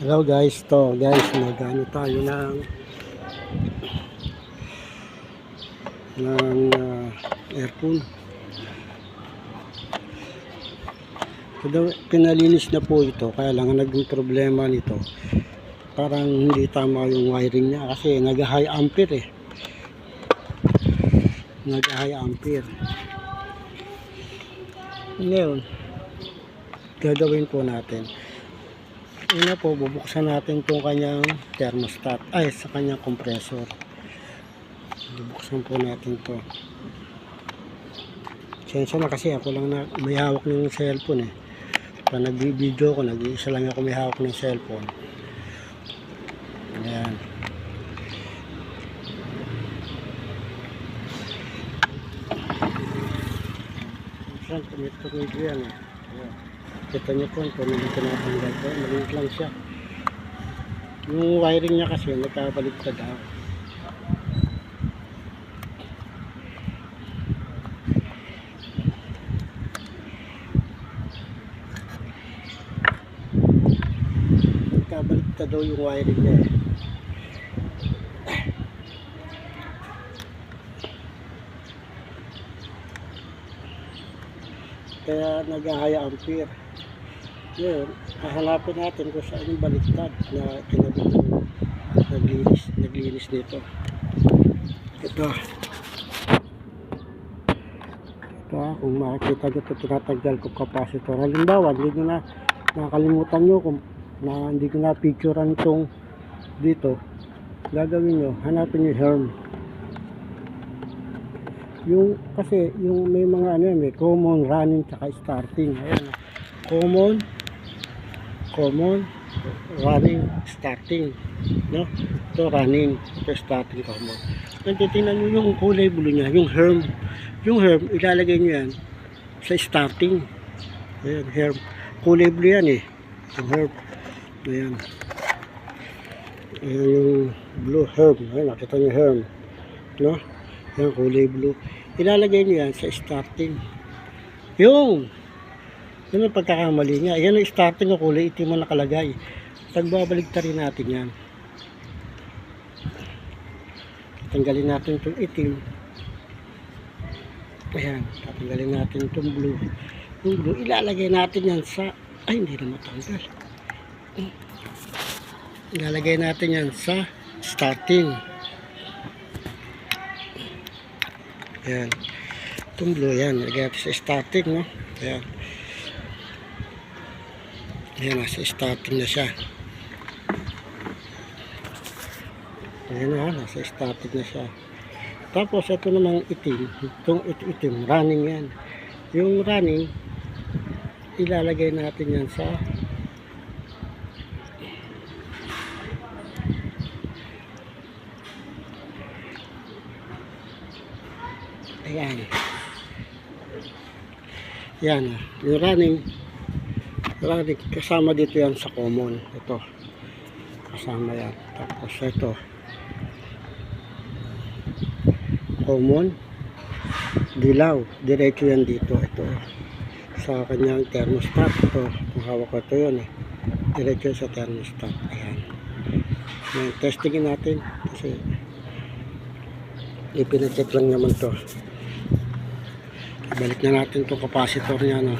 Hello guys, to guys, nagano tayo ng aircon. Pinalinis na po ito, kaya lang naging problema nito. Parang hindi tama yung wiring niya kasi nag-high ampere Nag-high ampere. Ngayon, gagawin po natin. Una po, bubuksan natin itong kanyang thermostat, sa kanyang compressor. Bubuksan po natin to. Sensya na kasi ako lang na may hawak ng cellphone eh. Pag nag-video ko, nag-iisa lang ako may hawak ng cellphone. Ayan. Saan, tumit-tumit yan eh. Ayan. Kita nyo po, hindi ko natanggal ko. Maliit lang siya. Yung wiring niya kasi nagkabaliktad daw. Nagkabaliktad daw yung wiring niya eh. Kaya nag-high ampere. Yun, hahanapin natin kung saan yung baliktad na kinabit yung naglinis dito. Ito, kung makikita nyo ito, tinatanggal ko capacitor. Halimbawa, hindi nyo na nakalimutan nyo kung hindi ko na picturean itong dito, gagawin nyo, hanapin nyo Herm. Yung kasi yung may mga may common, running, tsaka starting. Ayan, common, running, starting, no? Ito running, ito starting, common. Titingnan nyo yung kulay blue nya, yung Herm. Yung Herm, ilalagay nyo yan sa starting. Ayan, Herm. Kulay blue yan eh. Yung Herm. Ayan. Ayan yung blue Herm. Ayan, nakita nyo Herm. No? Ayan, kulay blue. Ilalagay nyo yan sa starting. Yung yun ang pagkakamali niya. Yan ang starting ng kulay itim mo nakalagay. Pagbabaligtarin natin yan. Tatanggalin natin itong itim. Ayan. Tatanggalin natin itong blue. Yung blue, ilalagay natin yan sa... hindi na matanggal. Ilalagay natin yan sa starting. Ayan. Itong blue yan. Ilalagay natin sa starting, no? Ayan. Ayan, nasa starting na siya. Ayan na, nasa starting na siya. Tapos, ito namang itim. Itong itim, running yan. Yung running, ilalagay natin yan sa ayan. Yan, yung running kasama dito yan sa common. Ito kasama yan. Tapos ito common, dilaw, diretso yan dito. Ito sa kanyang thermostat. Ito, kung hawak ko ito yun eh, diretso sa thermostat. Ayan, testingin natin kasi ipinacheck lang naman to. Balik na natin itong capacitor nya, no?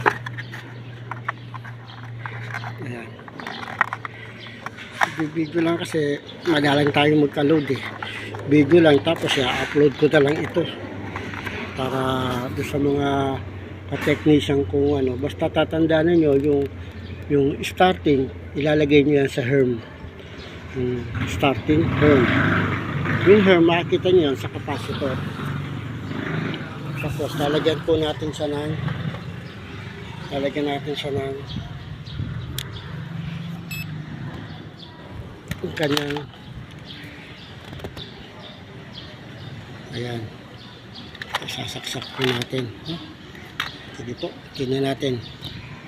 Ayan. Video lang kasi madalang tayo magka-load eh. Video lang, tapos upload ko na lang ito para doon sa mga ka-technician kung basta tatandaan nyo yung starting, ilalagay nyo yan sa Herm. Starting Herm. Yung Herm, makikita nyo yan sa capacitor. Tapos lalagyan po natin siya ng kanyang ayan, sasaksak po natin. Sige po, tingnan natin.